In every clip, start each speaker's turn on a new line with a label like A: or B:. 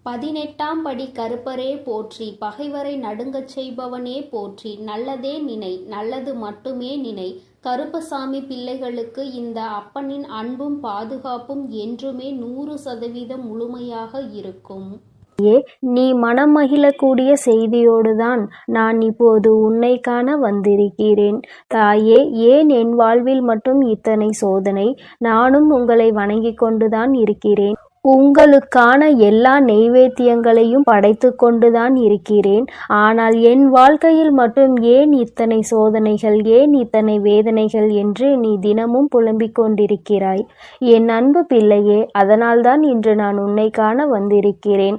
A: 18ஆம் படி கருப்பரே போற்றி, பகைவரை நடுங்கச் செய்பவனே போற்றி, நல்லதே நினை, நல்லது மட்டுமே நினை. கருப்பசாமி பிள்ளைகளுக்கு இந்த அப்பனின் அன்பும் பாதுகாப்பும் என்றுமே 100% முழுமையாக இருக்கும்.
B: நீ மனம் மகிழக்கூடிய செய்தியோடுதான் நான் இப்போது உன்னை காண வந்திருக்கிறேன். தாயே, ஏன் என் வாழ்வில் மட்டும் இத்தனை சோதனை? நானும் உங்களை வணங்கிக் கொண்டுதான் இருக்கிறேன். உங்களுக்கான எல்லா நெய்வேத்தியங்களையும் படைத்து கொண்டுதான் இருக்கிறேன். ஆனால் என் வாழ்க்கையில் மட்டும் ஏன் இத்தனை சோதனைகள், ஏன் இத்தனை வேதனைகள் என்று நீ தினமும் புலம்பிக் கொண்டிருக்கிறாய். என் அன்பு பிள்ளையே, அதனால்தான் இன்று நான் உன்னை காண வந்திருக்கிறேன்.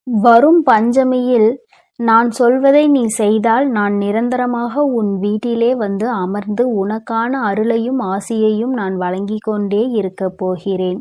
B: வரும் பஞ்சமியில் நான் சொல்வதை நீ செய்தால் நான் நிரந்தரமாக உன் வீட்டிலே வந்து அமர்ந்து உனக்கான அருளையும் ஆசியையும் நான் வழங்கி கொண்டே இருக்கப் போகிறேன்.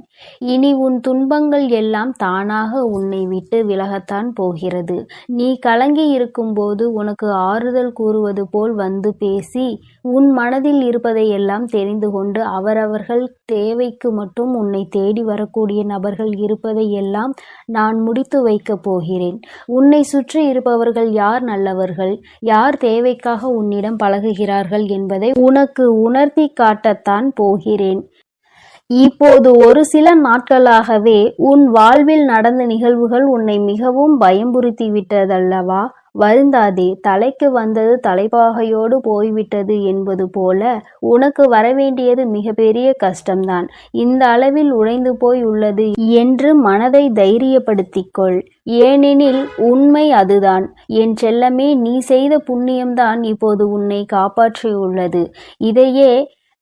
B: இனி உன் துன்பங்கள் எல்லாம் தானாக உன்னை விட்டு விலகத்தான் போகிறது. நீ கலங்கி இருக்கும்போது உனக்கு ஆறுதல் கூறுவது போல் வந்து பேசி உன் மனதில் இருப்பதையெல்லாம் தெரிந்து கொண்டு அவரவர்கள் தேவைக்கு மட்டும் உன்னை தேடி வரக்கூடிய நபர்கள் இருப்பதையெல்லாம் நான் முடித்து வைக்கப் போகிறேன். உன்னை சுற்றி இருப்பவர்கள் யார் நல்லவர்கள், யார் தேவைக்காக உன்னிடம் பழகுகிறார்கள் என்பதை உனக்கு உணர்த்தி காட்டத்தான் போகிறேன். இப்போது ஒரு சில நாட்களாகவே உன் வாழ்வில் நடந்த நிகழ்வுகள் உன்னை மிகவும் பயம்புறுத்தி விட்டதல்லவா? வருந்தாதே. தலைக்கு வந்தது தலைப்பாகையோடு போய்விட்டது என்பது போல உனக்கு வரவேண்டியது மிகப்பெரிய கஷ்டம்தான் இந்த அளவில் உடைந்து போய் உள்ளது என்று மனதை தைரியப்படுத்திக்கொள். ஏனெனில் உண்மை அதுதான். என் செல்லமே, நீ செய்த புண்ணியம்தான் இப்போது உன்னை காப்பாற்றியுள்ளது. இதையே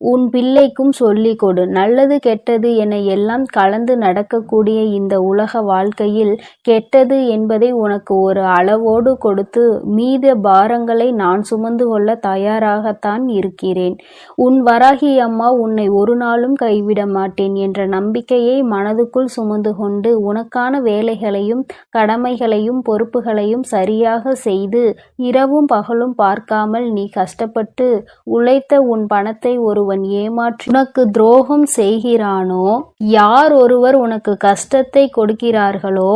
B: உன் பிள்ளைக்கும் சொல்லிக் கொடு. நல்லது கெட்டது என எல்லாம் கலந்து நடக்கக்கூடிய இந்த உலக வாழ்க்கையில் கெட்டது என்பதை உனக்கு ஒரு அளவோடு கொடுத்து மீத பாரங்களை நான் சுமந்து கொள்ள தயாராகத்தான் இருக்கிறேன். உன் வராகி அம்மா உன்னை ஒரு நாளும் கைவிட மாட்டேன் என்ற நம்பிக்கையை மனதுக்குள் சுமந்து கொண்டு உனக்கான வேலைகளையும் கடமைகளையும் பொறுப்புகளையும் சரியாக செய்து இரவும் பகலும் பார்க்காமல் நீ கஷ்டப்பட்டு உழைத்த உன் பணத்தை ஒருவன் ஏமாற்றி உனக்கு துரோகம் செய்கிறானோ, யார் ஒருவர் உனக்கு கஷ்டத்தை கொடுக்கிறார்களோ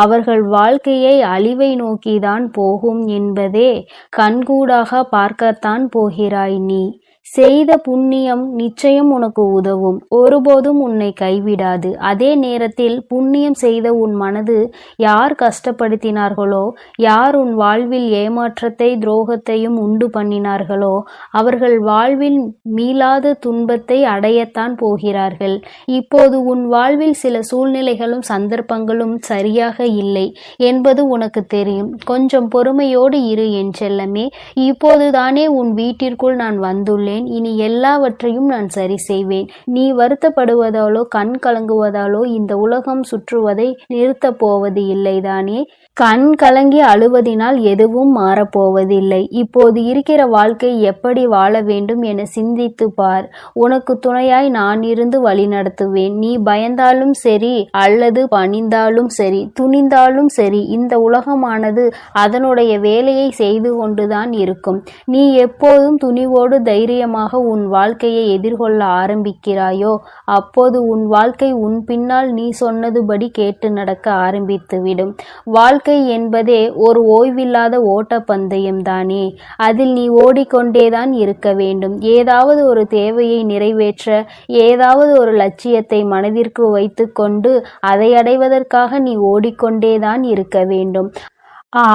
B: அவர்கள் வாழ்க்கையை அழிவை நோக்கிதான் போகும் என்பதே கண்கூடாக பார்க்கத்தான் போகிறாய். நீ செய்த புண்ணியம் நிச்சயம் உனக்கு உதவும், ஒருபோதும் உன்னை கைவிடாது. அதே நேரத்தில் புண்ணியம் செய்த உன் மனது யார் கஷ்டப்படுத்தினார்களோ, யார் உன் வாழ்வில் ஏமாற்றத்தை துரோகத்தையும் உண்டு பண்ணினார்களோ அவர்கள் வாழ்வில் மீளாத துன்பத்தை அடையத்தான் போகிறார்கள். இப்போது உன் வாழ்வில் சில சூழ்நிலைகளும் சந்தர்ப்பங்களும் சரியாக இல்லை என்பது உனக்கு தெரியும். கொஞ்சம் பொறுமையோடு இரு என் செல்லமே. இப்போதுதானே உன் வீட்டிற்குள் நான் வந்துள்ளேன். இனி எல்லாவற்றையும் நான் சரி செய்வேன். நீ வருத்தப்படுவதாலோ கண் கலங்குவதாலோ இந்த உலகம் சுற்றுவதை நிறுத்தப் போவது இல்லைதானே? கண் கலங்கி அழுவதினால் எதுவும் மாறப்போவதில்லை. இப்போது இருக்கிற வாழ்க்கை எப்படி வாழ வேண்டும் என சிந்தித்து பார். உனக்கு துணையாய் நான் இருந்து வழி நடத்துவேன். நீ பயந்தாலும் சரி, அல்லது பணிந்தாலும் சரி, துணிந்தாலும் சரி, இந்த உலகமானது அதனுடைய வேலையை செய்து கொண்டுதான் இருக்கும். நீ எப்போதும் துணிவோடு தைரியமாக உன் வாழ்க்கையை எதிர்கொள்ள ஆரம்பிக்கிறாயோ அப்போது உன் வாழ்க்கை உன் பின்னால் நீ சொன்னதுபடி கேட்டு நடக்க ஆரம்பித்துவிடும். வாழ்க்கை என்பதே ஒரு ஓய்வில்லாத ஓட்டப்பந்தயம்தானே. அதில் நீ ஓடிக்கொண்டேதான் இருக்க வேண்டும். ஏதாவது ஒரு தேவையை நிறைவேற்ற, ஏதாவது ஒரு லட்சியத்தை மனதிற்கு வைத்து கொண்டு அதை அடைவதற்காக நீ ஓடிக்கொண்டேதான் இருக்க வேண்டும்.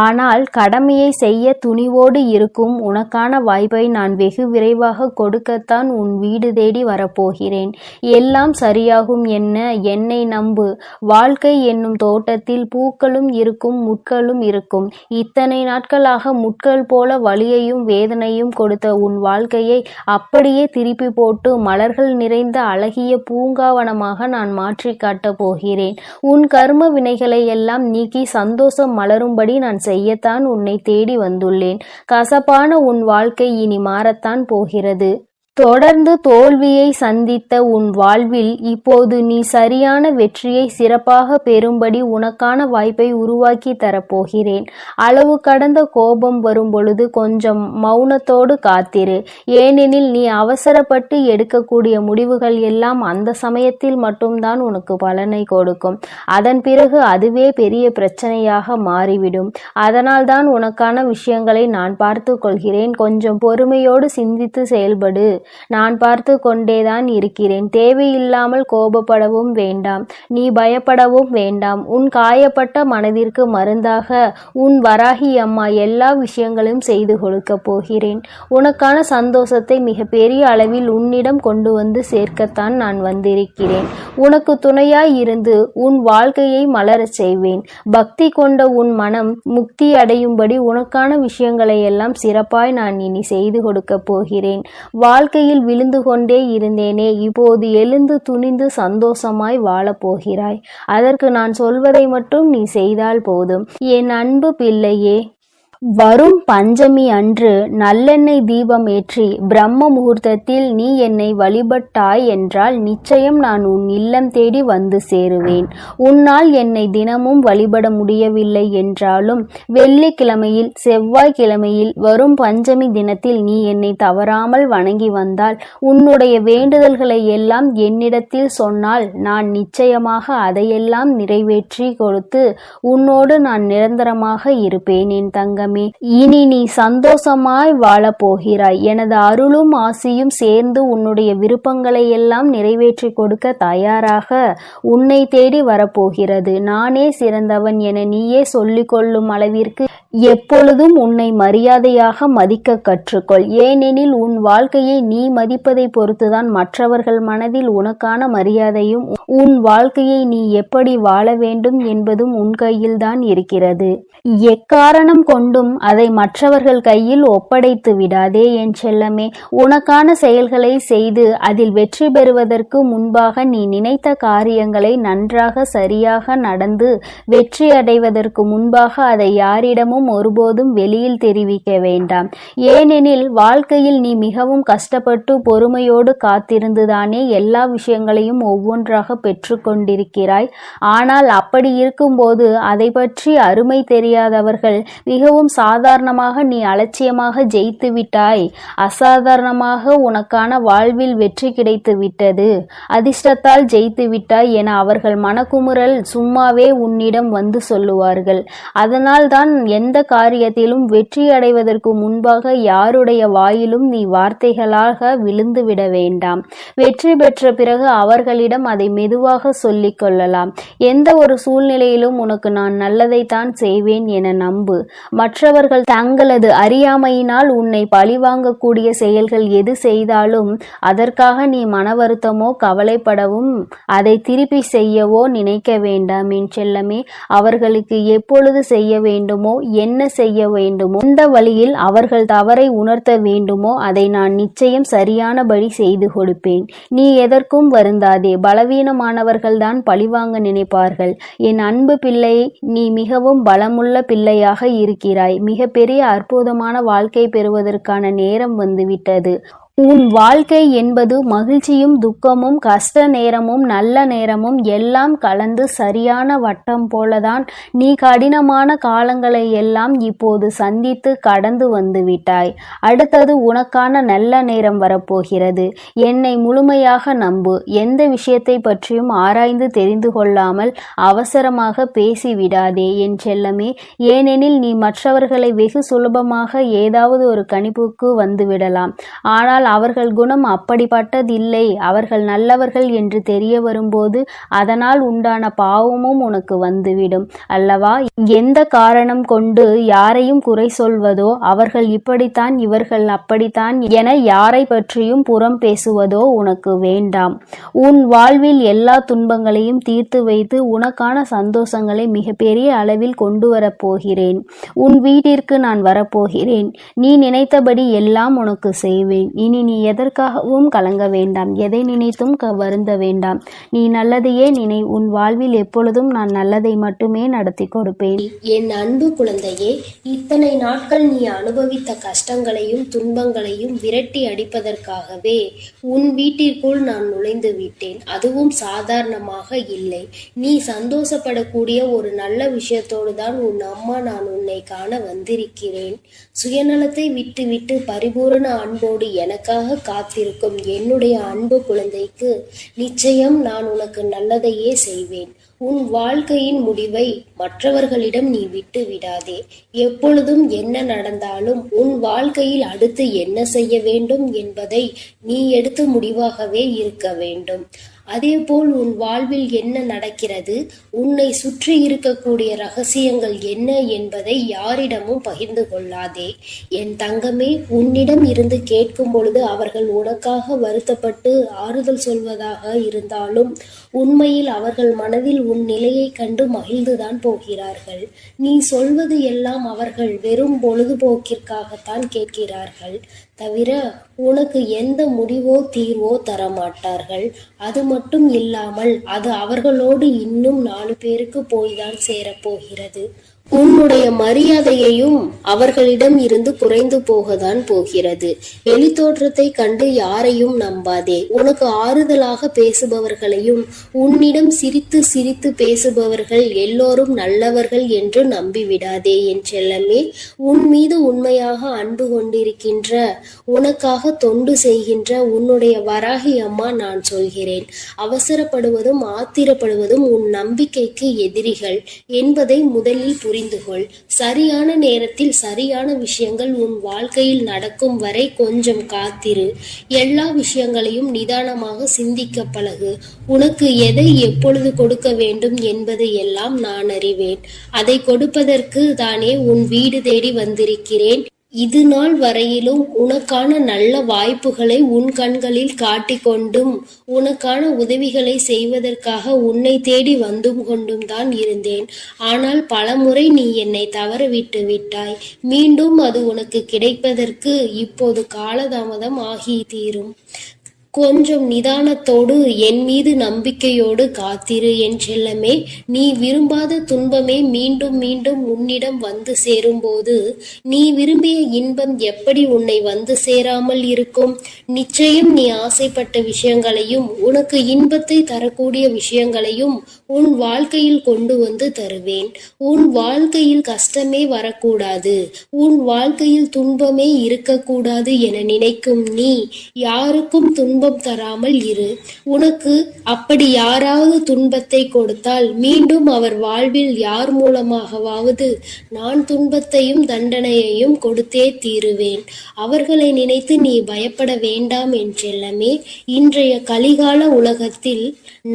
B: ஆனால் கடமையை செய்ய துணிவோடு இருக்கும் உனக்கான வாய்ப்பை நான் வெகு விரைவாக கொடுக்கத்தான் உன் வீடு தேடி வரப்போகிறேன். எல்லாம் சரியாகும். என்னை நம்பு. வாழ்க்கை என்னும் தோட்டத்தில் பூக்களும் இருக்கும், முட்களும் இருக்கும். இத்தனை நாட்களாக முட்கள் போல வலியையும் வேதனையும் கொடுத்த உன் வாழ்க்கையை அப்படியே திருப்பி போட்டு மலர்கள் நிறைந்த அழகிய பூங்காவனமாக நான் மாற்றி காட்டப் போகிறேன். உன் கர்ம வினைகளை எல்லாம் நீக்கி சந்தோஷம் மலரும்படி நான் செய்யத்தான் உன்னை தேடி வந்துள்ளேன். கசப்பான உன் வாழ்க்கை இனி மாறத்தான் போகிறது. தொடர்ந்து தோல்வியை சந்தித்த உன் வாழ்வில் இப்போது நீ சரியான வெற்றியை சிறப்பாக பெறும்படி உனக்கான வாய்ப்பை உருவாக்கி தரப்போகிறேன். அளவு கடந்த கோபம் வரும் பொழுது கொஞ்சம் மௌனத்தோடு காத்திரு. ஏனெனில் நீ அவசரப்பட்டு எடுக்கக்கூடிய முடிவுகள் எல்லாம் அந்த சமயத்தில் மட்டும்தான் உனக்கு பலனை கொடுக்கும். அதன் பிறகு அதுவே பெரிய பிரச்சனையாக மாறிவிடும். அதனால்தான் உனக்கான விஷயங்களை நான் பார்த்து கொள்கிறேன். கொஞ்சம் பொறுமையோடு சிந்தித்து செயல்படு. நான் பார்த்து கொண்டேதான் இருக்கிறேன். தேவையில்லாமல் கோபப்படவும் வேண்டாம். நீ பயப்படவும் வேண்டாம். உன் காயப்பட்ட மனதிற்கு மருந்தாக உன் வராகி அம்மா எல்லா விஷயங்களையும் செய்து கொடுக்க போகிறேன். உனக்கான சந்தோஷத்தை மிக பெரிய அளவில் உன்னிடம் கொண்டு வந்து சேர்க்கத்தான் நான் வந்திருக்கிறேன். உனக்கு துணையாய் இருந்து உன் வாழ்க்கையை மலரச் செய்வேன். பக்தி கொண்ட உன் மனம் முக்தி அடையும்படி உனக்கான விஷயங்களை எல்லாம் சிறப்பாய் நான் இனி செய்து கொடுக்க போகிறேன். வாழ்க்கையில் விழுந்து கொண்டே இருந்தேனே, இப்போது எழுந்து துணிந்து சந்தோஷமாய் வாழப் போகிறாய். அதற்கு நான் சொல்வதை மட்டும் நீ செய்தால் போதும். என் அன்பு பிள்ளையே, வரும் பஞ்சமி அன்று நல்லெண்ணெய் தீபம் ஏற்றி பிரம்ம முகூர்த்தத்தில் நீ என்னை வழிபட்டாய் என்றால் நிச்சயம் நான் உன் இல்லம் தேடி வந்து சேருவேன். உன்னால் என்னை தினமும் வழிபட முடியவில்லை என்றாலும் வெள்ளிக்கிழமையில் செவ்வாய்க்கிழமையில் வரும் பஞ்சமி தினத்தில் நீ என்னை தவறாமல் வணங்கி வந்தால் உன்னுடைய வேண்டுதல்களை எல்லாம் என்னிடத்தில் சொன்னால் நான் நிச்சயமாக அதையெல்லாம் நிறைவேற்றி கொடுத்து உன்னோடு நான் நிரந்தரமாக இருப்பேன். என் தங்கம், இனி நீ சந்தோஷமாய் வாழப் போகிறாய். எனது அருளும் ஆசியும் சேர்ந்து உன்னுடைய விருப்பங்களை எல்லாம் நிறைவேற்றி கொடுக்க தயாராக உன்னை தேடி வரப்போகிறது. நானே சிறந்தவன் என நீயே சொல்லிக் கொள்ளும் அளவிற்கு எப்பொழுதும் உன்னை மரியாதையாக மதிக்க கற்றுக்கொள். ஏனெனில் உன் வாழ்க்கையை நீ மதிப்பதை பொறுத்துதான் மற்றவர்கள் மனதில் உனக்கான மரியாதையும் உன் வாழ்க்கையை நீ எப்படி வாழ வேண்டும் என்பதும் உன் கையில்தான் இருக்கிறது. எக்காரணம் கொண்டும் அதை மற்றவர்கள் கையில் ஒப்படைத்து விடாதே என் செல்லமே. உனக்கான செயல்களை செய்து அதில் வெற்றி பெறுவதற்கு முன்பாக நீ நினைத்த காரியங்களை நன்றாக சரியாக நடந்து வெற்றி அடைவதற்கு முன்பாக அதை யாரிடமும் ஒருபோதும் வெளியில் தெரிவிக்க வேண்டாம். ஏனெனில் வாழ்க்கையில் நீ மிகவும் கஷ்டப்பட்டு பொறுமையோடு காத்திருந்துதானே எல்லா விஷயங்களையும் ஒவ்வொன்றாக பெற்று கொண்டிருக்கிறாய். ஆனால் அப்படி இருக்கும்போது அதை பற்றி அருமை தெரியாதவர்கள் மிகவும் சாதாரணமாக நீ அலட்சியமாக ஜெயித்து விட்டாய், அசாதாரணமாக உனக்கான வாழ்வில் வெற்றி கிடைத்து விட்டது, அதிர்ஷ்டத்தால் ஜெயித்து விட்டாய் என அவர்கள் மனக்குமுறல் சும்மாவே உன்னிடம் வந்து சொல்லுவார்கள். அதனால் தான் எந்த காரியத்திலும் வெற்றி அடைவதற்கு முன்பாக யாருடைய வாயிலும் நீ வார்த்தைகளாக விழுந்து விட வேண்டாம். வெற்றி பெற்ற பிறகு அவர்களிடம் அதை மெதுவாக சொல்லிக் கொள்ளலாம். எந்த ஒரு சூழ்நிலையிலும் உனக்கு நான் நல்லதைத்தான் செய்வேன் என நம்பு. மற்றவர்கள் தங்களது அறியாமையினால் உன்னை பழிவாங்கக்கூடிய செயல்கள் எது செய்தாலும் அதற்காக நீ மன வருத்தமோ கவலைப்படவும் அதை திருப்பி செய்யவோ நினைக்க வேண்டாம் என் செல்லமே. அவர்களுக்கு எப்பொழுது செய்ய வேண்டுமோ என்ன செய்ய வேண்டுமோ எந்த வழியில் அவர்கள் தவறை உணர்த்த வேண்டுமோ அதை நான் நிச்சயம் சரியானபடி செய்து கொடுப்பேன். நீ எதற்கும் வருந்தாதே. பலவீனமானவர்கள்தான் பழிவாங்க நினைப்பார்கள். என் அன்பு பிள்ளை, நீ மிகவும் பலமுள்ள பிள்ளையாக இருக்கிறாய். மிக பெரிய அற்புதமான வாழ்க்கை பெறுவதற்கான நேரம் வந்துவிட்டது. உன் வாழ்க்கை என்பது மகிழ்ச்சியும் துக்கமும் கஷ்ட நேரமும் நல்ல நேரமும் எல்லாம் கலந்து சரியான வட்டம் போலதான். நீ கடினமான காலங்களை எல்லாம் இப்போது சந்தித்து கடந்து வந்து விட்டாய். அடுத்தது உனக்கான நல்ல நேரம் வரப்போகிறது. என்னை முழுமையாக நம்பு. எந்த விஷயத்தை பற்றியும் ஆராய்ந்து தெரிந்து கொள்ளாமல் அவசரமாக பேசிவிடாதே என் செல்லமே. ஏனெனில் நீ மற்றவர்களை வெகு சுலபமாக ஏதாவது ஒரு கணிப்புக்கு வந்துவிடலாம். ஆனால் அவர்கள் குணம் அப்படிப்பட்டதில்லை. அவர்கள் நல்லவர்கள் என்று தெரிய வரும்போது அதனால் உண்டான பாவமும் உனக்கு வந்துவிடும் அல்லவா? எந்த காரணம் கொண்டு யாரையும் குறை சொல்வதோ, அவர்கள் இப்படித்தான் இவர்கள் அப்படித்தான் என யாரை பற்றியும் புறம் பேசுவதோ உனக்கு வேண்டாம். உன் வாழ்வில் எல்லா துன்பங்களையும் தீர்த்து வைத்து உனக்கான சந்தோஷங்களை மிக பெரிய அளவில் கொண்டு வரப்போகிறேன். உன் வீட்டிற்கு நான் வரப்போகிறேன். நீ நினைத்தபடி எல்லாம் உனக்கு செய்வேன். இனி நீ எதற்காகவும் கலங்க வேண்டாம், எதை நினைத்தும் வருந்த வேண்டாம். நீ நல்லதையே நினை. உன் வாழ்வில் எப்பொழுதும் நான் நல்லதை மட்டுமே நடத்தி கொடுப்பேன்.
A: என் அன்பு குழந்தையே, இத்தனை நாட்கள் நீ அனுபவித்த கஷ்டங்களையும் துன்பங்களையும் விரட்டி அடிப்பதற்காகவே உன் வீட்டிற்குள் நான் நுழைந்து விட்டேன். அதுவும் சாதாரணமாக இல்லை. நீ சந்தோஷப்படக்கூடிய ஒரு நல்ல விஷயத்தோடு தான் உன் அம்மா நான் உன்னை காண வந்திருக்கிறேன். சுயநலத்தை விட்டுவிட்டு பரிபூரண அன்போடு எனக்காக காத்திருக்கும் என்னுடைய அன்பு குழந்தைக்கு நிச்சயம் நான் உனக்கு நல்லதையே செய்வேன். உன் வாழ்க்கையின் முடிவை மற்றவர்களிடம் நீ விட்டு விடாதே. எப்பொழுதும் என்ன நடந்தாலும் உன் வாழ்க்கையில் அடுத்து என்ன செய்ய வேண்டும் என்பதை நீ எடுத்த முடிவாகவே இருக்க வேண்டும். அதேபோல் உன் வாழ்வில் என்ன நடக்கிறது, உன்னை சுற்றி இருக்கக்கூடிய ரகசியங்கள் என்ன என்பதை யாரிடமும் பகிர்ந்து கொள்ளாதே. என் தங்கமே, உன்னிடம் இருந்து கேட்கும் பொழுது அவர்கள் உனக்காக வருத்தப்பட்டு ஆறுதல் சொல்வதாக இருந்தாலும் உண்மையில் அவர்கள் மனதில் உன் நிலையை கண்டு மகிழ்ந்துதான் போகிறார்கள். நீ சொல்வது எல்லாம் அவர்கள் வெறும் பொழுதுபோக்கிற்காகத்தான் கேட்கிறார்கள், தவிர உனக்கு எந்த முடிவோ தீர்வோ தரமாட்டார்கள். அது மட்டும் இல்லாமல் அது அவர்களோடு இன்னும் 4 பேருக்கு போய்தான் சேரப்போகிறது. உன்னுடைய மரியாதையையும் அவர்களிடம் இருந்து குறைந்து போகத்தான் போகிறது. வெளித்தோற்றத்தை கண்டு யாரையும் நம்பாதே. உனக்கு ஆறுதலாக பேசுபவர்களையும் உன்னிடம் சிரித்து சிரித்து பேசுபவர்கள் எல்லோரும் நல்லவர்கள் என்று நம்பிவிடாதே என் செல்லமே. உன் மீது உண்மையாக அன்பு கொண்டிருக்கின்ற, உனக்காக தொண்டு செய்கின்ற உன்னுடைய வராகி அம்மா நான் சொல்கிறேன், அவசரப்படுவதும் ஆத்திரப்படுவதும் உன் நம்பிக்கைக்கு எதிரிகள் என்பதை முதலில் புரிந்து கொள். சரியான நேரத்தில் சரியான விஷயங்கள் உன் வாழ்க்கையில் நடக்கும் வரை கொஞ்சம் காத்திரு. எல்லா விஷயங்களையும் நிதானமாக சிந்திக்க பழகு. உனக்கு எதை எப்பொழுது கொடுக்க வேண்டும் என்பது எல்லாம் நான் அறிவேன். அதை கொடுப்பதற்கு தானே உன் வீடு தேடி வந்திருக்கிறேன். இது நாள் வரையிலும் உனக்கான நல்ல வாய்ப்புகளை உன் கண்களில் காட்டிக்கொண்டும் உனக்கான உதவிகளை செய்வதற்காக உன்னை தேடி வந்தும் கொண்டும் தான் இருந்தேன். ஆனால் பலமுறை நீ என்னை தவறவிட்டு விட்டாய். மீண்டும் அது உனக்கு கிடைப்பதற்கு இப்போது காலதாமதம் ஆகி தீரும். கொஞ்சம் நிதானத்தோடு என் மீது நம்பிக்கையோடு காத்திரு என் செல்லமே. நீ விரும்பாத துன்பமே மீண்டும் மீண்டும் உன்னிடம் வந்து சேரும்போது நீ விரும்பிய இன்பம் எப்படி உன்னை வந்து சேராமல் இருக்கும்? நிச்சயம் நீ ஆசைப்பட்ட விஷயங்களையும் உனக்கு இன்பத்தை தரக்கூடிய விஷயங்களையும் உன் வாழ்க்கையில் கொண்டு வந்து தருவேன். உன் வாழ்க்கையில் கஷ்டமே வரக்கூடாது, உன் வாழ்க்கையில் துன்பமே இருக்கக்கூடாது என நினைக்கும் நீ யாருக்கும் துன்பம் தராமல் இரு. உனக்கு அப்படி யாராவது துன்பத்தை கொடுத்தால் மீண்டும் அவர் வாழ்வில் யார் மூலமாகவாவது நான் துன்பத்தையும் தண்டனையையும் கொடுத்தே தீருவேன். அவர்களை நினைத்து நீ பயப்பட வேண்டாம் என் செல்லமே. இன்றைய கலிகால உலகத்தில்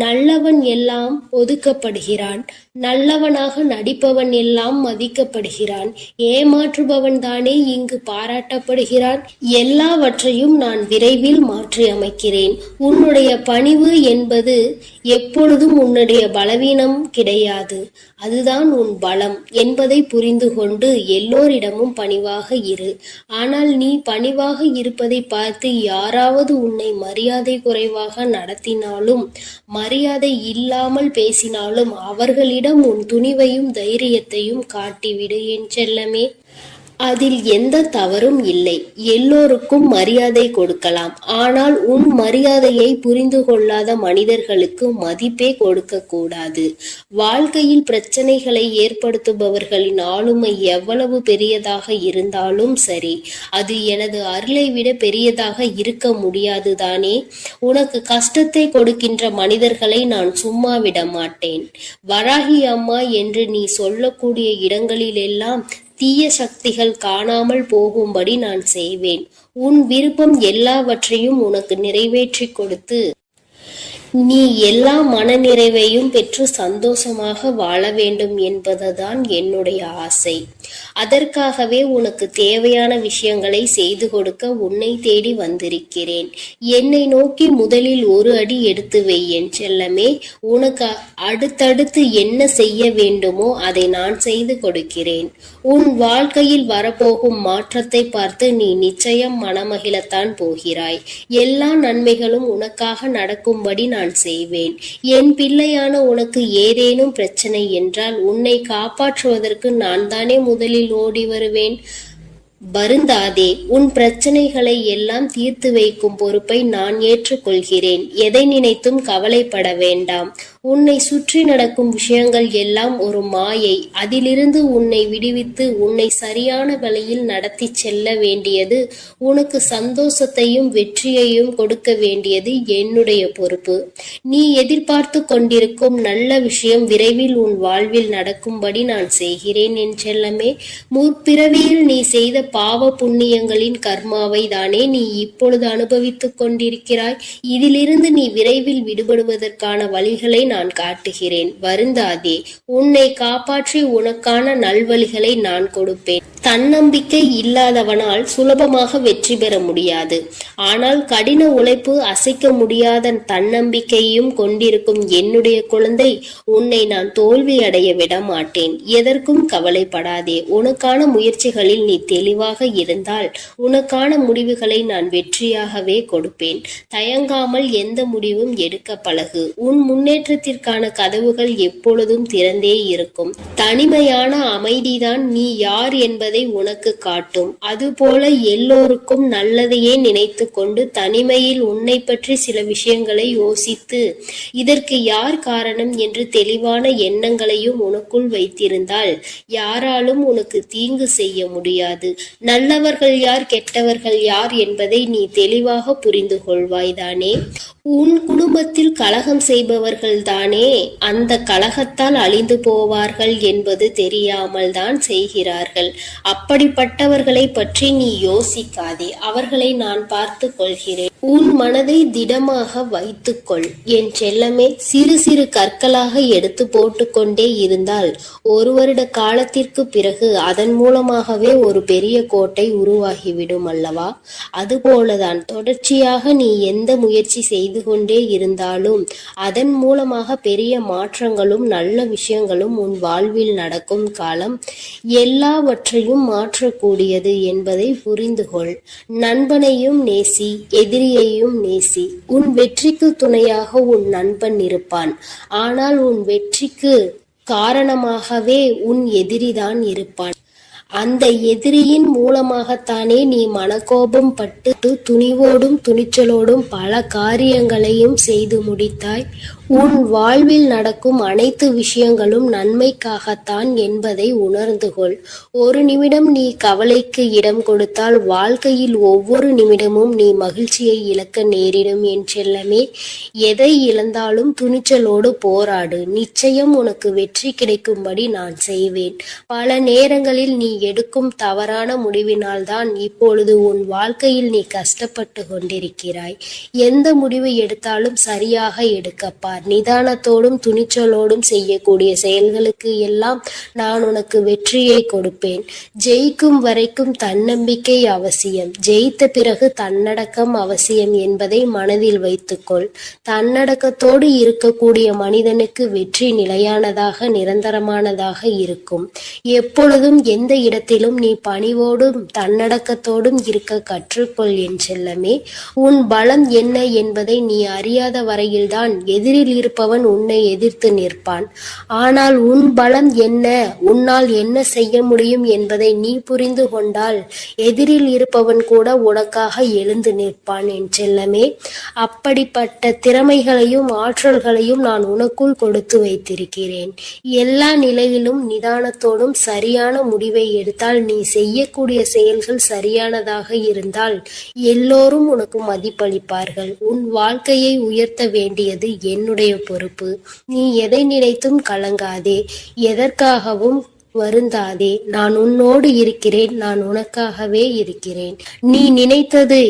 A: நல்லவன் எல்லாம் ஒதுக்கப்படுகிறான், நல்லவனாக நடிப்பவன் எல்லாம் மதிக்கப்படுகிறான், ஏமாற்றுபவன் தானே இங்கு பாராட்டப்படுகிறான். எல்லாவற்றையும் நான் விரைவில் மாற்றி அமைக்கிறேன். உன்னுடைய பணிவு என்பது எப்பொழுதும் உன்னுடைய பலவீனம் கிடையாது, அதுதான் உன் பலம் என்பதை புரிந்து கொண்டு எல்லோரிடமும் பணிவாக இரு. ஆனால் நீ பணிவாக இருப்பதை பார்த்து யாராவது உன்னை மரியாதை குறைவாக நடத்தினாலும் மரியாதை இல்லாமல் பேசினாலும் அவர்களிடம் உன் துணிவையும் தைரியத்தையும் காட்டிவிடு என் செல்லமே. அதில் எந்த தவறும் இல்லை. எல்லோருக்கும் மரியாதை கொடுக்கலாம். ஆனால் உன் மரியாதையை புரிந்து கொள்ளாத மனிதர்களுக்கு மதிப்பே கொடுக்க கூடாது. வாழ்க்கையில் பிரச்சனைகளை ஏற்படுத்துபவர்களின் ஆளுமை எவ்வளவு பெரியதாக இருந்தாலும் சரி, அது எனது அருளை விட பெரியதாக இருக்க முடியாது தானே. உனக்கு கஷ்டத்தை கொடுக்கின்ற மனிதர்களை நான் சும்மா விட மாட்டேன். வராகி அம்மா என்று நீ சொல்லக்கூடிய இடங்களிலெல்லாம் தீய சக்திகள் காணாமல் போகும்படி நான் செய்வேன். உன் விருப்பம் எல்லாவற்றையும் உனக்கு நிறைவேற்றி கொடுத்து நீ எல்லா மனநிறைவையும் பெற்று சந்தோஷமாக வாழ வேண்டும் என்பதுதான் என்னுடைய ஆசை. அதற்காகவே உனக்கு தேவையான விஷயங்களை செய்து கொடுக்க உன்னை தேடி வந்திருக்கிறேன். என்னை நோக்கி முதலில் ஒரு அடி எடுத்து வை என் செல்லமே. உனக்கு அடுத்தடுத்து என்ன செய்ய வேண்டுமோ அதை நான் செய்து கொடுக்கிறேன். உன் வாழ்க்கையில் வரப்போகும் மாற்றத்தை பார்த்து நீ நிச்சயம் மனமகிழத்தான் போகிறாய். எல்லா நன்மைகளும் உனக்காக நடக்கும்படி நான் செய்வேன். என் பிள்ளையான உனக்கு ஏதேனும் பிரச்சனை என்றால் உன்னை காப்பாற்றுவதற்கு நான் தானே முதலில் ஓடி வருவேன். வருந்தாதே. உன் பிரச்சனைகளை எல்லாம் தீர்த்து வைக்கும் பொறுப்பை நான் ஏற்றுக்கொள்கிறேன். எதை நினைத்தும் கவலைப்பட வேண்டாம். உன்னை சுற்றி நடக்கும் விஷயங்கள் எல்லாம் ஒரு மாயை. அதிலிருந்து உன்னை விடுவித்து உன்னை சரியான வழியில் நடத்தி செல்ல வேண்டியது, உனக்கு சந்தோஷத்தையும் வெற்றியையும் கொடுக்க வேண்டியது என்னுடைய பொறுப்பு. நீ எதிர்பார்த்து கொண்டிருக்கும் நல்ல விஷயம் விரைவில் உன் வாழ்வில் நடக்கும்படி நான் செய்கிறேன் என் செல்லமே. முற்பிறவியில் நீ செய்த பாவ புண்ணியங்களின் கர்மாவை தானே நீ இப்பொழுது அனுபவித்துக் கொண்டிருக்கிறாய். இதிலிருந்து நீ விரைவில் விடுபடுவதற்கான வழிகளை நான் காட்டுகிறேன். வருந்தாதே. உன்னை காப்பாற்றி உனக்கான நல்வழிகளை நான் கொடுப்பேன். தன்னம்பிக்கை இல்லாதவனால் சுலபமாக வெற்றி பெற முடியாது. ஆனால் கடின உழைப்பு, அசைக்க முடியாத தன்னம்பிக்கையும் கொண்டிருக்கும் என்னுடைய குழந்தை, உன்னை நான் தோல்வி அடைய விட மாட்டேன். எதற்கும் கவலைப்படாதே. உனக்கான முயற்சிகளில் நீ தெளிவாக இருந்தால் உனக்கான முடிவுகளை நான் வெற்றியாகவே கொடுப்பேன். தயங்காமல் எந்த முடிவும் எடுக்க பழகு. உன் முன்னேற்றத்திற்கான கதவுகள் எப்பொழுதும் திறந்தே இருக்கும். தனிமையான அமைதிதான் நீ யார் என்பதை உனக்கு காட்டும். அதுபோல எல்லோருக்கும் நல்லதையே நினைத்து கொண்டு தனிமையில் உன்னை பற்றி சில விஷயங்களை யோசித்து இதற்கு யார் காரணம் என்று தெளிவான எண்ணங்களையும் உனக்குள் வைத்திருந்தால் யாராலும் உனக்கு தீங்கு செய்ய முடியாது. நல்லவர்கள் யார், கெட்டவர்கள் யார் என்பதை நீ தெளிவாக புரிந்து கொள்வாய்தானே. உன் குடும்பத்தில் கலகம் செய்பவர்கள் தானே அந்த கலகத்தால் அழிந்து போவார்கள் என்பது தெரியாமல் தான் செய்கிறார்கள். அப்படிப்பட்டவர்களை பற்றி நீ யோசிக்காதே. அவர்களை நான் பார்த்து கொள்கிறேன். உன் மனதை திடமாக வைத்துக்கொள் என் செல்லமே. சிறு சிறு கற்களாக எடுத்து போட்டுக்கொண்டே இருந்தால் ஒரு வருட காலத்திற்கு பிறகு அதன் மூலமாகவே ஒரு பெரிய கோட்டை உருவாகிவிடும் அல்லவா? அதுபோலதான் தொடர்ச்சியாக நீ எந்த முயற்சி செய்து கொண்டே இருந்தாலும் அதன் மூலமாக பெரிய மாற்றங்களும் நல்ல விஷயங்களும் உன் வாழ்வில் நடக்கும் காலம் எல்லாவற்றையும் மாற்றக்கூடியது என்பதை புரிந்து கொள். நண்பனையும் நேசி, எதிரியையும் நேசி. உன் வெற்றிக்கு துணையாக உன் நண்பன் இருப்பான். ஆனால் உன் வெற்றிக்கு காரணமாகவே உன் எதிரிதான் இருப்பான். அந்த எதிரியின் மூலமாகத்தானே நீ மனக்கோபம் பட்டு துணிவோடும் துணிச்சலோடும் பல காரியங்களையும் செய்து முடித்தாய். உன் வாழ்வில் நடக்கும் அனைத்து விஷயங்களும் நன்மைக்காகத்தான் என்பதை உணர்ந்து கொள். ஒரு நிமிடம் நீ கவலைக்கு இடம் கொடுத்தால் வாழ்க்கையில் ஒவ்வொரு நிமிடமும் நீ மகிழ்ச்சியை இழக்க நேரிடும் என் செல்லமே. எதை இழந்தாலும் துணிச்சலோடு போராடு. நிச்சயம் உனக்கு வெற்றி கிடைக்கும்படி நான் செய்வேன். பல நேரங்களில் நீ எடுக்கும் தவறான முடிவினால்தான் இப்பொழுது உன் வாழ்க்கையில் நீ கஷ்டப்பட்டு கொண்டிருக்கிறாய். எந்த முடிவு எடுத்தாலும் சரியாக எடுக்கப்பார். நிதானத்தோடும் துணிச்சலோடும் செய்யக்கூடிய செயல்களுக்கு எல்லாம் நான் உனக்கு வெற்றியை கொடுப்பேன். ஜெயிக்கும் வரைக்கும் தன்னம்பிக்கை அவசியம். ஜெயித்த பிறகு தன்னடக்கம் அவசியம் என்பதை மனதில் வைத்துக்கொள். தன்னடக்கத்தோடு இருக்கக்கூடிய மனிதனுக்கு வெற்றி நிலையானதாக, நிரந்தரமானதாக இருக்கும். எப்பொழுதும் எந்த இடத்திலும் நீ பணிவோடும் தன்னடக்கத்தோடும் இருக்க கற்றுக்கொள் என் செல்லமே. உன் பலம் என்ன என்பதை நீ அறியாத வரையில்தான் எதிரில் இருப்பவன் உன்னை எதிர்த்து நிற்பான். ஆனால் உன் பலம் என்ன, உன்னால் என்ன செய்ய முடியும் என்பதை நீ புரிந்து கொண்டால் எதிரில் இருப்பவன் கூட உனக்காக எழுந்து நிற்பான் என் செல்லமே. அப்படிப்பட்ட திறமைகளையும் ஆற்றல்களையும் நான் உனக்குள் கொடுத்து வைத்திருக்கிறேன். எல்லா நிலையிலும் நிதானத்தோடும் சரியான முடிவை எடுத்தால், நீ செய்யக்கூடிய செயல்கள் சரியானதாக இருந்தால் எல்லோரும் உனக்கு மதிப்பளிப்பார்கள். உன் வாழ்க்கையை உயர்த்த வேண்டியது என்னுடைய பொறுப்பு. நீ எதை நினைத்தும் கலங்காதே, எதற்காகவும் வருந்தாதே. நான் உன்னோடு இருக்கிறேன். நான் உனக்காகவே இருக்கிறேன். நீ நினைத்தது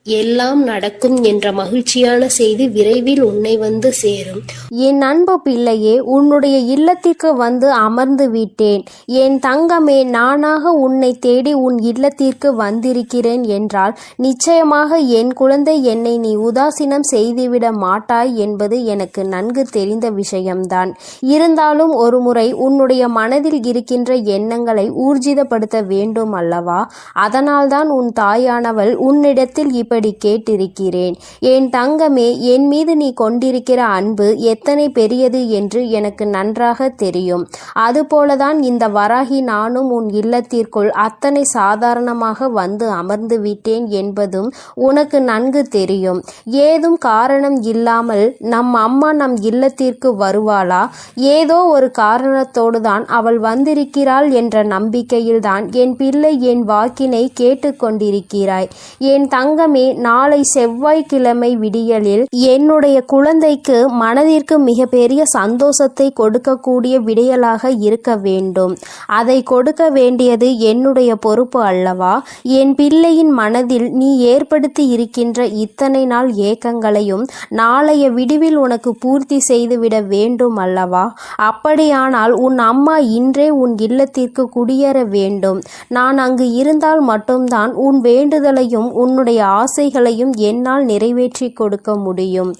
C: எல்லாம் நடக்கும் என்ற மகிழ்ச்சியான செய்தி விரைவில் உன்னை வந்து சேரும்.
B: என் அன்பு பிள்ளையே, உன்னுடைய இல்லத்திற்கு வந்து அமர்ந்து விட்டேன். என் தங்கமே, நானாக உன்னை தேடி உன் இல்லத்திற்கு வந்திருக்கிறேன் என்றால் நிச்சயமாக என் குழந்தை, என்னை நீ உதாசீனம் செய்துவிட மாட்டாய் என்பது எனக்கு நன்கு தெரிந்த விஷயம்தான். இருந்தாலும் ஒரு முறை உன்னுடைய மனதில் இருக்கின்ற எண்ணங்களை ஊர்ஜிதப்படுத்த வேண்டும் அல்லவா? அதனால்தான் உன் தாயானவள் உன்னிடத்தில் இப்படி கேட்டிருக்கிறேன். என் தங்கமே, என் மீது நீ கொண்டிருக்கிற அன்பு எத்தனை பெரியது என்று எனக்கு நன்றாக தெரியும். அதுபோலதான் இந்த வராகி நானும் உன் இல்லத்திற்குள் அத்தனை சாதாரணமாக வந்து அமர்ந்து விட்டேன் என்பதும் உனக்கு நன்கு தெரியும். ஏதும் காரணம் இல்லாமல் நம் அம்மா நம் இல்லத்திற்கு வருவாளா? ஏதோ ஒரு காரணத்தோடு தான் அவள் வந்திருக்கிறாள் என்ற நம்பிக்கையில்தான் என் பிள்ளை என் வாக்கினை கேட்டுக்கொண்டிருக்கிறாய். என் தங்கமே, நாளை செவ்வாய்க்கிழமை விடியலில் என்னுடைய குழந்தைக்கு மனதிற்கு மிக பெரிய சந்தோஷத்தை கொடுக்கக்கூடிய விடியலாக இருக்க வேண்டும். அதை கொடுக்க வேண்டியது என்னுடைய பொறுப்பு அல்லவா? என் பிள்ளையின் மனதில் நீ ஏற்படுத்தி இருக்கின்ற இத்தனை நாள் ஏக்கங்களையும் நாளைய விடிவில் உனக்கு பூர்த்தி செய்துவிட வேண்டும் அல்லவா? அப்படியானால் உன் அம்மா இன்றே உன் இல்லத்திற்கு குடியேற வேண்டும். நான் அங்கு இருந்தால் மட்டும்தான் உன் வேண்டுதலையும் உன்னுடைய ஆசைகளையும் என்னால் நிறைவேற்றி கொடுக்க முடியும்.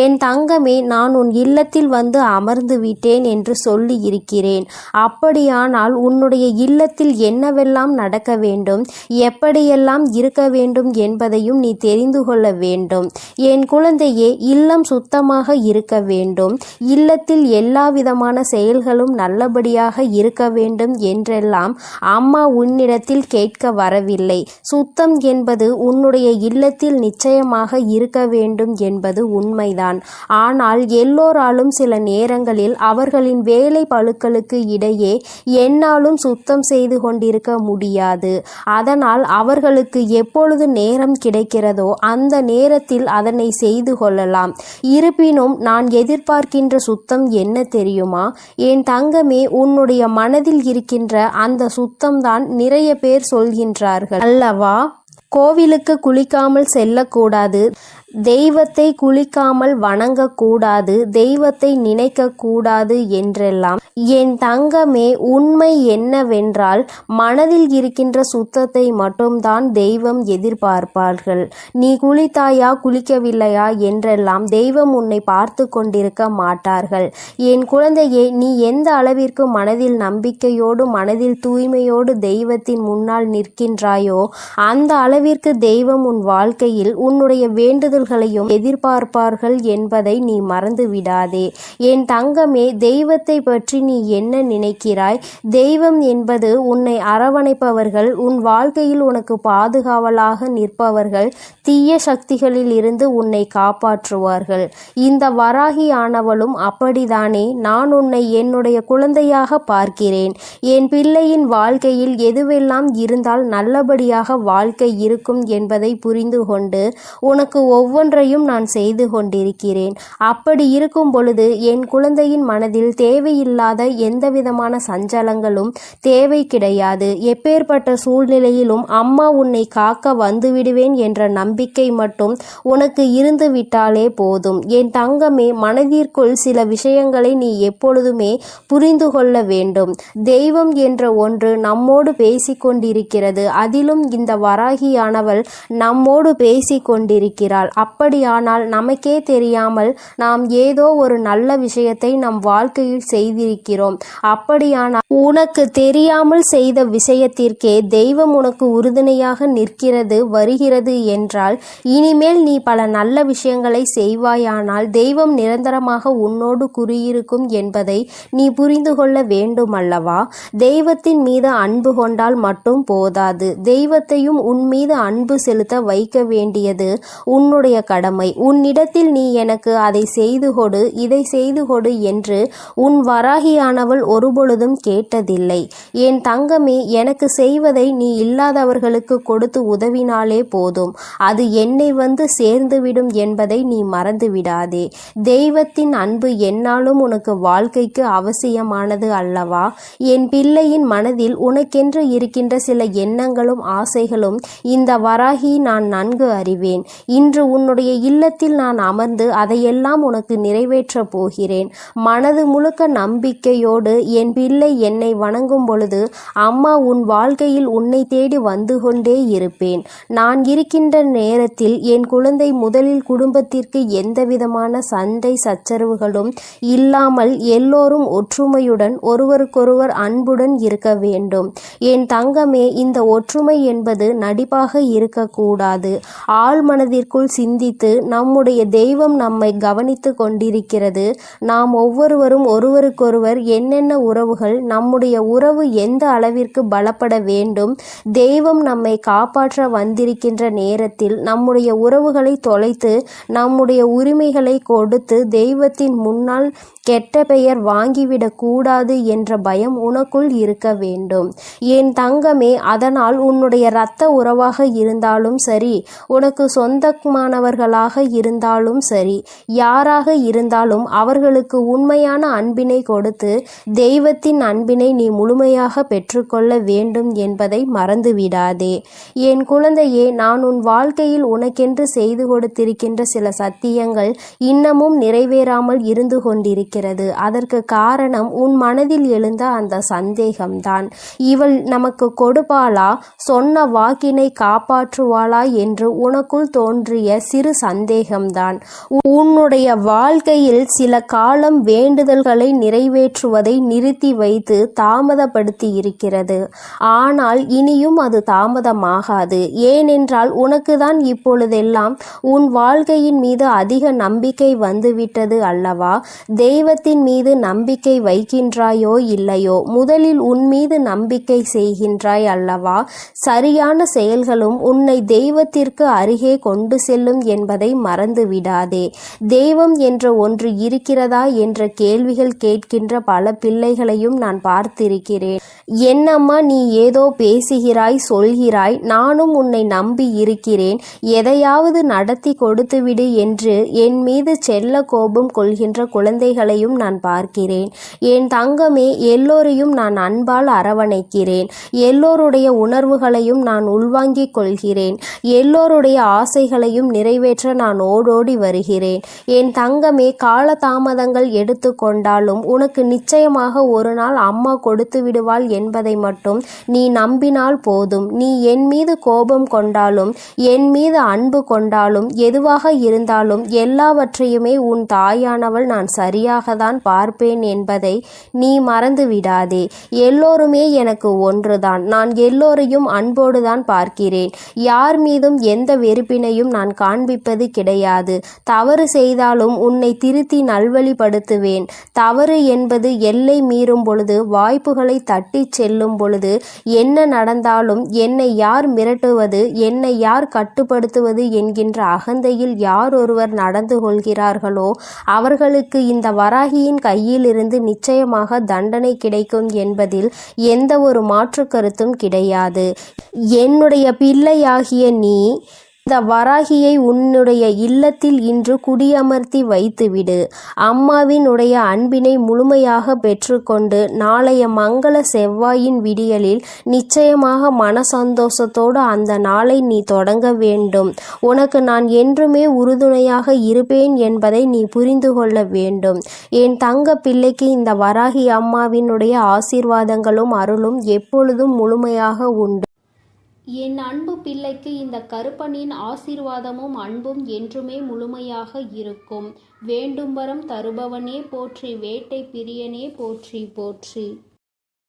B: என் தங்கமே, நான் உன் இல்லத்தில் வந்து அமர்ந்து விட்டேன் என்று சொல்லி இருக்கிறேன். அப்படியானால் உன்னுடைய இல்லத்தில் என்னவெல்லாம் நடக்க வேண்டும், எப்படியெல்லாம் இருக்க வேண்டும் என்பதையும் நீ தெரிந்து கொள்ள வேண்டும். என் குழந்தையே, இல்லம் சுத்தமாக இருக்க வேண்டும். இல்லத்தில் எல்லா விதமான செயல்களும் நல்லபடியாக இருக்க வேண்டும் என்றெல்லாம் அம்மா உன்னிடத்தில் கேட்க வரவில்லை. சுத்தம் என்பது உன்னுடைய இல்லத்தில் நிச்சயமாக இருக்க வேண்டும் என்பது உண்மைதான். ஆனால் எல்லோராலும் சில நேரங்களில் அவர்களின் வேலை பளுக்களுக்கு இடையே என்னாலும் சுத்தம் செய்து கொண்டிருக்க முடியாது. அதனால் அவர்களுக்கு எப்பொழுது நேரம் கிடைக்கிறதோ அந்த நேரத்தில் அதனை செய்து கொள்ளலாம். இருப்பினும் நான் எதிர்பார்க்கின்ற சுத்தம் என்ன தெரியுமா? என் தங்கமே, உன்னுடைய மனதில் இருக்கின்ற அந்த சுத்தம்தான் நிறைய பேர் சொல்கின்றார்கள் அல்லவா? கோவிலுக்கு குளிக்காமல் செல்லக்கூடாது, தெய்வத்தை குளிக்காமல் வணங்கக்கூடாது, தெய்வத்தை நினைக்கக்கூடாது என்றெல்லாம். என் தங்கமே, உண்மை என்னவென்றால் மனதில் இருக்கின்ற சுத்தத்தை மட்டும்தான் தெய்வம் எதிர்பார்ப்பார்கள். நீ குளித்தாயா குளிக்கவில்லையா என்றெல்லாம் தெய்வம் உன்னை பார்த்து கொண்டிருக்க மாட்டார்கள். என் குழந்தையே, நீ எந்த அளவிற்கு மனதில் நம்பிக்கையோடு மனதில் தூய்மையோடு தெய்வத்தின் முன்னால் நிற்கின்றாயோ அந்த அளவிற்கு தெய்வம் உன் வாழ்க்கையில் உன்னுடைய வேண்டுதல்களையும் எதிர்பார்ப்பார்கள் என்பதை நீ மறந்து விடாதே. என் தங்கமே, தெய்வத்தை பற்றி நீ என்ன நினைக்கிறாய்? தெய்வம் என்பது உன்னை அரவணைப்பவர்கள், உன் வாழ்க்கையில் உனக்கு பாதுகாவலாக நிற்பவர்கள், தீய சக்திகளில் இருந்து உன்னை காப்பாற்றுவார்கள். இந்த வராகி ஆனவளும் அப்படித்தானே? நான் உன்னை என்னுடைய குழந்தையாக பார்க்கிறேன். என் பிள்ளையின் வாழ்க்கையில் எதுவெல்லாம் இருந்தால் நல்லபடியாக வாழ்க்கை இருக்கும் என்பதை புரிந்து கொண்டு உனக்கு ஒவ்வொன்றையும் நான் செய்து கொண்டிருக்கிறேன். அப்படி இருக்கும் பொழுது என் குழந்தையின் மனதில் தேவையில்லாத எந்தவிதமான சஞ்சலங்களும் தேவை கிடையாது. எப்பேற்பட்ட சூழ்நிலையிலும் அம்மா உன்னை காக்க வந்துவிடுவேன் என்ற நம்பிக்கை மட்டும் உனக்கு இருந்து விட்டாலே போதும். என் தங்கமே, மனதிற்குள் சில விஷயங்களை நீ எப்பொழுதுமே புரிந்து கொள்ள வேண்டும். தெய்வம் என்ற ஒன்று நம்மோடு பேசிக்கொண்டிருக்கிறது. அதிலும் இந்த வராகியானவள் நம்மோடு பேசிக்கொண்டிருக்கிறாள். அப்படியானால் நமக்கே தெரியாமல் நாம் ஏதோ ஒரு நல்ல விஷயத்தை நம் வாழ்க்கையில் செய்திருக்கிறோம். அப்படியானால் உனக்கு தெரியாமல் செய்த விஷயத்திற்கே தெய்வம் உனக்கு உறுதுணையாக நிற்கிறது வருகிறது என்றால் இனிமேல் நீ பல நல்ல விஷயங்களை செய்வாயானால் தெய்வம் நிரந்தரமாக உன்னோடு குறியிருக்கும் என்பதை நீ புரிந்து கொள்ள வேண்டும் அல்லவா? தெய்வத்தின் மீது அன்பு கொண்டால் மட்டும் போதாது, தெய்வத்தையும் உன் மீது அன்பு செலுத்த வைக்க வேண்டியது உன்னுடைய என்னுடைய கடமை. உன்னிடத்தில் நீ எனக்கு அதை செய்து கொடு, இதை செய்து கொடு என்று உன் வராகியானவள் ஒருபொழுதும் கேட்டதில்லை. என் தங்கமே, எனக்கு செய்வதை நீ இல்லாதவர்களுக்கு கொடுத்து உதவினாலே போதும், அது என்னை வந்து சேர்ந்துவிடும் என்பதை நீ மறந்து விடாதே. தெய்வத்தின் அன்பு என்னாலும் உனக்கு வாழ்க்கைக்கு அவசியமானது அல்லவா? என் பிள்ளையின் மனதில் உனக்கென்று இருக்கின்ற சில எண்ணங்களும் ஆசைகளும் இந்த வராகி நான் நன்கு அறிவேன். இன்று உன்னுடைய இல்லத்தில் நான் அமர்ந்து அதையெல்லாம் உனக்கு நிறைவேற்றப் போகிறேன். மனது முழுக்க நம்பிக்கையோடு என் பிள்ளை என்னை வணங்கும் பொழுது அம்மா உன் வாழ்க்கையில் உன்னை தேடி வந்து கொண்டே இருப்பேன். நான் இருக்கின்ற நேரத்தில் என் குழந்தை முதலில் குடும்பத்திற்கு எந்தவிதமான சண்டை சச்சரவுகளும் இல்லாமல் எல்லோரும் ஒற்றுமையுடன் ஒருவருக்கொருவர் அன்புடன் இருக்க வேண்டும். என் தங்கமே, இந்த ஒற்றுமை என்பது நடிப்பாக இருக்கக்கூடாது. ஆழ் மனதிற்குள் சிந்தித்து நம்முடைய தெய்வம் நம்மை கவனித்து கொண்டிருக்கிறது. நாம் ஒவ்வொருவரும் ஒருவருக்கொருவர் என்னென்ன உறவுகள், நம்முடைய உறவு எந்த அளவிற்கு பலப்பட வேண்டும், தெய்வம் நம்மை காப்பாற்ற வந்திருக்கின்ற நேரத்தில் நம்முடைய உறவுகளை தொலைத்து நம்முடைய உரிமைகளை கொடுத்து தெய்வத்தின் முன்னால் கெட்ட பெயர் வாங்கிவிடக் கூடாது என்ற பயம் உனக்குள் இருக்க வேண்டும். என் தங்கமே, அதனால் உன்னுடைய இரத்த உறவாக இருந்தாலும் சரி, உனக்கு சொந்தமானவர்களாக இருந்தாலும் சரி, யாராக இருந்தாலும் அவர்களுக்கு உண்மையான அன்பினை கொடுத்து தெய்வத்தின் அன்பினை நீ முழுமையாக பெற்றுக்கொள்ள வேண்டும் என்பதை மறந்துவிடாதே. என் குழந்தையே, நான் உன் வாழ்க்கையில் உனக்கென்று செய்து கொடுத்திருக்கின்ற சில சத்தியங்கள் இன்னமும் நிறைவேறாமல் இருந்து கொண்டிருக்கிறது. அதற்கு காரணம் உன் மனதில் எழுந்த அந்த சந்தேகம்தான். இவள் நமக்கு கொடுப்பாளா, சொன்ன வாக்கினை காப்பாற்றுவாளா என்று உனக்குள் தோன்றிய சிறு சந்தேகம்தான் உன்னுடைய வாழ்க்கையில் சில காலம் வேண்டுதல்களை நிறைவேற்றுவதை நிறுத்தி வைத்து தாமதப்படுத்தி இருக்கிறது. ஆனால் இனியும் அது தாமதமாகாது. ஏனென்றால் உனக்குதான் இப்பொழுதெல்லாம் உன் வாழ்க்கையின் மீது அதிக நம்பிக்கை வந்துவிட்டது அல்லவா? தெய்வத்தின் மீது நம்பிக்கை வைக்கின்றாயோ இல்லையோ, முதலில் உன் மீது நம்பிக்கை செய்கின்றாய் அல்லவா? சரியான செயல்களும் உன்னை தெய்வத்திற்கு அருகே கொண்டு செல்லும் என்பதை மறந்து விடாதே. தெய்வம் என்ற ஒன்று இருக்கிறதா என்ற கேள்விகள் கேட்கின்ற பல பிள்ளைகளையும் நான் பார்த்திருக்கிறேன். என்னம்மா நீ ஏதோ பேசுகிறாய், சொல்கிறாய், நானும் உன்னை நம்பி இருக்கிறேன், எதையாவது நடத்தி கொடுத்துவிடு என்று என் மீது செல்ல கோபம் கொள்கின்ற குழந்தைகளையும் நான் பார்க்கிறேன். என் தங்கமே, எல்லோரையும் நான் அன்பால் அரவணைக்கிறேன். எல்லோருடைய உணர்வுகளையும் நான் உள்வாங்கிக் கொள்கிறேன். எல்லோருடைய ஆசைகளையும் நிறைவேற்ற நான் ஓடோடி வருகிறேன். என் தங்கமே, காலதாமதங்கள் எடுத்து கொண்டாலும் உனக்கு நிச்சயமாக ஒரு நாள் அம்மா கொடுத்து விடுவாள் என்பதை மட்டும் நீ நம்பினால் போதும். நீ என் மீது கோபம் கொண்டாலும் என் மீது அன்பு கொண்டாலும் எதுவாக இருந்தாலும் எல்லாவற்றையுமே உன் தாயானவள் நான் சரியாக தான் பார்ப்பேன் என்பதை நீ மறந்து விடாதே. எல்லோருமே எனக்கு ஒன்றுதான். நான் எல்லோரையும் அன்போடுதான் பார்க்கிறேன். யார் மீதும் எந்த வெறுப்பினையும் நான் காண்பிப்பது கிடையாது. தவறு செய்தாலும் உன்னை திருத்தி நல்வழிப்படுத்துவேன். தவறு என்பது எல்லை மீறும் பொழுது, வாய்ப்புகளை தட்டி செல்லும் பொழுது, என்ன நடந்தாலும் என்னை யார் மிரட்டுவது, என்னை யார் கட்டுப்படுத்துவது என்கின்ற அகந்தையில் யார் ஒருவர் நடந்து கொள்கிறார்களோ அவர்களுக்கு இந்த வராகியின் கையிலிருந்து நிச்சயமாக தண்டனை கிடைக்கும் என்பதில் எந்த ஒரு மாற்று கருத்தும் கிடையாது. என்னுடைய பிள்ளையாகிய நீ இந்த வராகியை உன்னுடைய இல்லத்தில் இன்று குடியமர்த்தி வைத்துவிடு. அம்மாவினுடைய அன்பினை முழுமையாக பெற்றுக்கொண்டு நாளைய மங்கள செவ்வாயின் விடியலில் நிச்சயமாக மன சந்தோஷத்தோடு அந்த நாளை நீ தொடங்க வேண்டும். உனக்கு நான் என்றுமே உறுதுணையாக இருப்பேன் என்பதை நீ புரிந்து கொள்ள வேண்டும். என் தங்க பிள்ளைக்கு இந்த வராகி அம்மாவினுடைய ஆசீர்வாதங்களும் அருளும் எப்பொழுதும் முழுமையாக உண்டு.
A: என் அன்பு பிள்ளைக்கு இந்த கருப்பனின் ஆசீர்வாதமும் அன்பும் என்றுமே முழுமையாக இருக்கும். வேண்டும் வரம் தருபவனே போற்றி, வேட்டை பிரியனே போற்றி போற்றி.